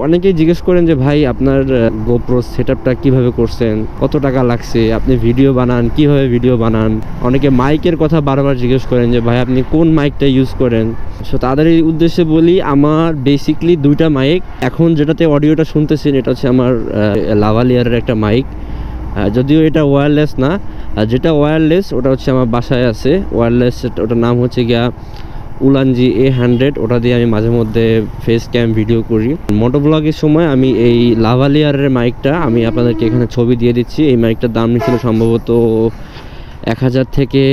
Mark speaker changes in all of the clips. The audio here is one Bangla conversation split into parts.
Speaker 1: অনেকেই জিজ্ঞেস করেন যে ভাই আপনার গোপ্রো সেটআপটা কিভাবে করছেন, কত টাকা লাগছে, আপনি ভিডিও বানান কিভাবে ভিডিও বানান। অনেকে মাইকের কথা বারবার জিজ্ঞেস করেন যে ভাই আপনি কোন মাইকটা ইউজ করেন। সো তাদের এই উদ্দেশ্যে বলি, আমার বেসিকলি দুইটা মাইক। এখন যেটাতে অডিওটা শুনতেছেন এটা হচ্ছে আমার লাভালিয়ারের একটা মাইক, যদিও এটা ওয়্যারলেস না। যেটা ওয়্যারলেস ওটা হচ্ছে আমার বাসায় আছে ওয়্যারলেস, ওটার নাম হচ্ছে গিয়া উলানজি A100। ওটা দিয়ে আমি মাঝে মধ্যে ফেস ক্যাম ভিডিও করি। মোটোব্লগের সময় আমি এই লাভালিয়ারের মাইকটা আমি আপনাদেরকে এখানে ছবি দিয়ে দিচ্ছি। এই মাইকটার দাম নিচ্ছিল সম্ভবত 1000 থেকে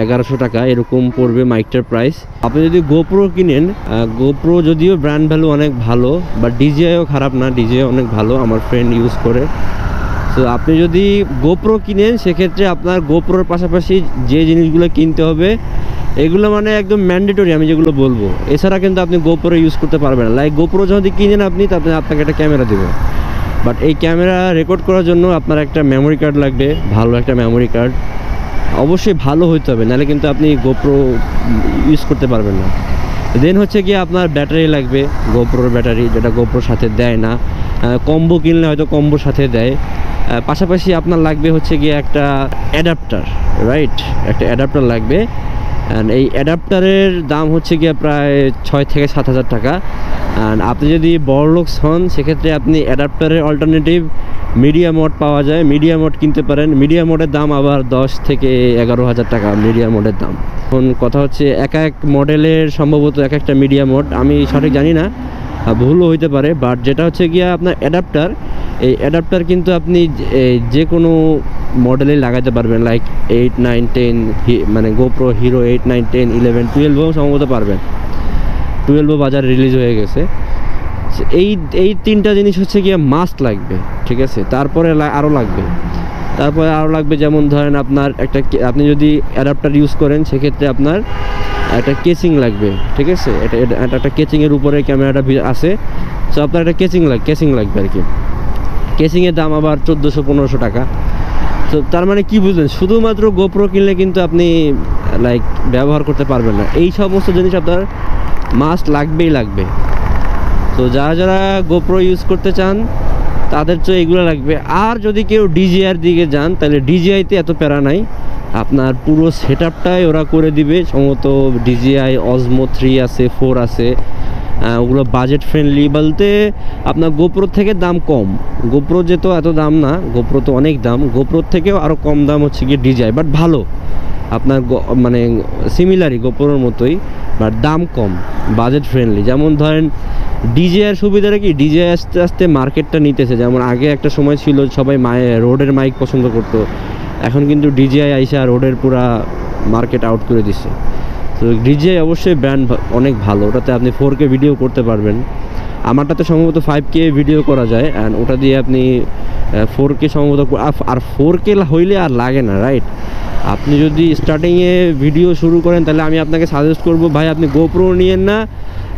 Speaker 1: 1100 টাকা এরকম পড়বে মাইকটার প্রাইস। আপনি যদি গোপ্রো কিনেন, গোপ্রো যদিও ব্র্যান্ড ভ্যালু অনেক ভালো, বাট ডিজিআইও খারাপ না, ডিজিআই অনেক ভালো, আমার ফ্রেন্ড ইউজ করে। তো আপনি যদি গোপ্রো কিনেন সেক্ষেত্রে আপনার গোপ্রোর পাশাপাশি যে জিনিসগুলো কিনতে হবে এগুলো মানে একদম ম্যান্ডেটরি আমি যেগুলো বলবো, এছাড়া কিন্তু আপনি গোপ্রো ইউজ করতে পারবেন না। লাইক গোপ্রো যদি কিনেন আপনি, তাতে আপনাকে একটা ক্যামেরা দেবে, বাট এই ক্যামেরা রেকর্ড করার জন্য আপনার একটা মেমোরি কার্ড লাগবে, ভালো একটা মেমোরি কার্ড অবশ্যই ভালো হইতে হবে, নাহলে কিন্তু আপনি গোপ্রো ইউজ করতে পারবেন না। দেন হচ্ছে কি আপনার ব্যাটারি লাগবে, গোপ্রোর ব্যাটারি, যেটা গোপ্রোর সাথে দেয় না। কম্বো কিনলে হয়তো কম্বোর সাথে দেয়। পাশাপাশি আপনার লাগবে হচ্ছে গিয়ে একটা অ্যাডাপ্টার, রাইট, একটা অ্যাডাপ্টার লাগবে। অ্যান্ড এই অ্যাডাপ্টারের দাম হচ্ছে গিয়ে প্রায় 6 থেকে 7000 টাকা। অ্যান্ড আপনি যদি বড়লোকস হন সেক্ষেত্রে আপনি অ্যাডাপ্টারের অল্টারনেটিভ মিডিয়া মোড পাওয়া যায়, মিডিয়া মোড কিনতে পারেন। মিডিয়া মোডের দাম আবার 10 থেকে 11000 টাকা মিডিয়া মোডের দাম। এখন কথা হচ্ছে এক এক মডেলের সম্ভবত এক একটা মিডিয়া মোড, আমি সঠিক জানি না, ভুলও হইতে পারে। বাট যেটা হচ্ছে গিয়া আপনার অ্যাডাপ্টার, এই অ্যাডাপ্টার কিন্তু আপনি যে কোনো মডেলে লাগাতে পারবেন, লাইক 8, 9, 10, মানে গোপ্রো হিরো 8, 9, 10, 11, 12ও সম্ভবত পারবেন। 12ও বাজারে রিলিজ হয়ে গেছে। এই তিনটা জিনিস হচ্ছে গিয়ে মাস্ট লাগবে, ঠিক আছে। তারপরে আরও লাগবে, যেমন ধরেন আপনার একটা, আপনি যদি অ্যাডাপ্টার ইউজ করেন সেক্ষেত্রে আপনার একটা কেচিং লাগবে, ঠিক আছে। একটা কেচিংয়ের উপরে ক্যামেরাটা আছে, সো আপনার একটা কেচিং লাগবে আর কি। কেচিংয়ের দাম আবার 1400-1500 টাকা। তো তার মানে কি বুঝলেন, শুধুমাত্র গোপ্রো কিনলে কিন্তু আপনি লাইক ব্যবহার করতে পারবেন না, এই সমস্ত জিনিস আপনার মাস্ট লাগবে। তো যারা গোপ্রো ইউজ করতে চান তাদের তো এগুলো লাগবে। আর যদি কেউ ডিজিআইয়ের দিকে যান তাহলে ডিজিআইতে এত প্যারা নাই, আপনার পুরো সেটআপটাই ওরা করে দিবে। সম্ভবত ডিজিআই অজমো 3 আছে, 4 আছে, ওগুলো বাজেট ফ্রেন্ডলি বলতে আপনার গোপ্রোর থেকে দাম কম। গোপ্রো যেহেতু এত দাম না, গোপ্রো তো অনেক দাম, গোপ্রোর থেকেও আরও কম দাম হচ্ছে গিয়ে ডিজিআই, বাট ভালো আপনার মানে সিমিলারই গোপ্রোর মতোই, বাট দাম কম, বাজেট ফ্রেন্ডলি। যেমন ধরেন ডিজিআইয়ের সুবিধাটা কি, ডিজিআই আস্তে আস্তে মার্কেটটা নিতেছে। যেমন আগে একটা সময় ছিল সবাই রোডের মাইক পছন্দ করতো, এখন কিন্তু ডিজিআই আইসা রোডের পুরা মার্কেট আউট করে দিচ্ছে। তো ডিজিআই অবশ্যই ব্র্যান্ড অনেক ভালো, ওটাতে আপনি 4K ভিডিও করতে পারবেন। আমারটাতে সম্ভবত 5K ভিডিও করা যায়, অ্যান্ড ওটা দিয়ে আপনি 4K সম্ভবত, আর 4K হইলে আর লাগে না, রাইট। আপনি যদি স্টার্টিংয়ে ভিডিও শুরু করেন তাহলে আমি আপনাকে সাজেস্ট করব ভাই আপনি গোপ্রো নিয়েন না,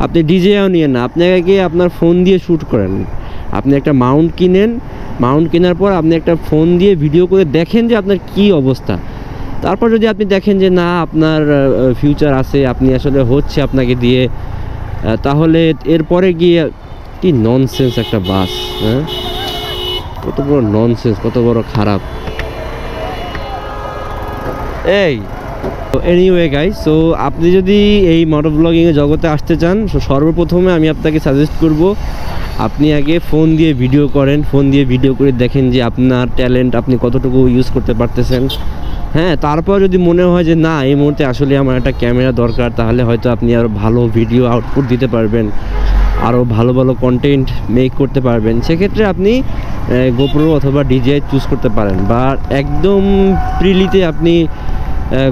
Speaker 1: আপনি ডিজিআইও নিয়েন না, আপনি আগে আপনার ফোন দিয়ে শ্যুট করেন। আপনি একটা মাউন্ট কিনেন, মাউন্ট কেনার পর আপনি একটা ফোন দিয়ে ভিডিও করে দেখেন যে আপনার কি অবস্থা। তারপর যদি আপনি দেখেন যে না আপনার ফিউচার আছে, আপনি আসলে হচ্ছে আপনাকে দিয়ে, তাহলে এরপরে গিয়ে কি ননসেন্স একটা বাস, হ্যাঁ, কত বড় ননসেন্স, কত বড় খারাপ। এই এনিওয়ে গাইস, সো আপনি যদি এই মোটো ব্লগিংয়ের জগতে আসতে চান, সর্বপ্রথমে আমি আপনাকে সাজেস্ট করব আপনি আগে ফোন দিয়ে ভিডিও করেন, ফোন দিয়ে ভিডিও করে দেখেন যে আপনার ট্যালেন্ট আপনি কতটুকু ইউজ করতে পারতেছেন। হ্যাঁ, তারপর যদি মনে হয় যে না এই মুহূর্তে আসলে আমার একটা ক্যামেরা দরকার, তাহলে হয়তো আপনি আরও ভালো ভিডিও আউটপুট দিতে পারবেন, আরও ভালো কন্টেন্ট মেক করতে পারবেন। সেক্ষেত্রে আপনি গোপ্রো অথবা ডিজিআই চুজ করতে পারেন। বা একদম প্রিলিতে আপনি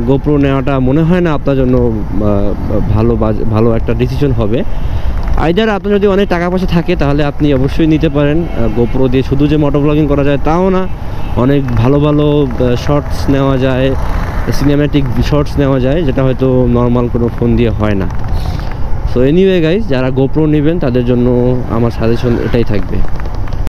Speaker 1: গোপ্রো নেওয়াটা মনে হয় না আপনার জন্য ভালো একটা ডিসিশন হবে। আইদার আপনার যদি অনেক টাকা পয়সা থাকে তাহলে আপনি অবশ্যই নিতে পারেন। গোপ্রো দিয়ে শুধু যে মোটো ব্লগিং করা যায় তাও না, অনেক ভালো শর্টস নেওয়া যায়, সিনেম্যাটিক শর্টস নেওয়া যায়, যেটা হয়তো নর্মাল কোনো ফোন দিয়ে হয় না। সো এনিওয়ে গাইস, যারা গোপ্রো নেবেন তাদের জন্য আমার সাজেশন এটাই থাকবে।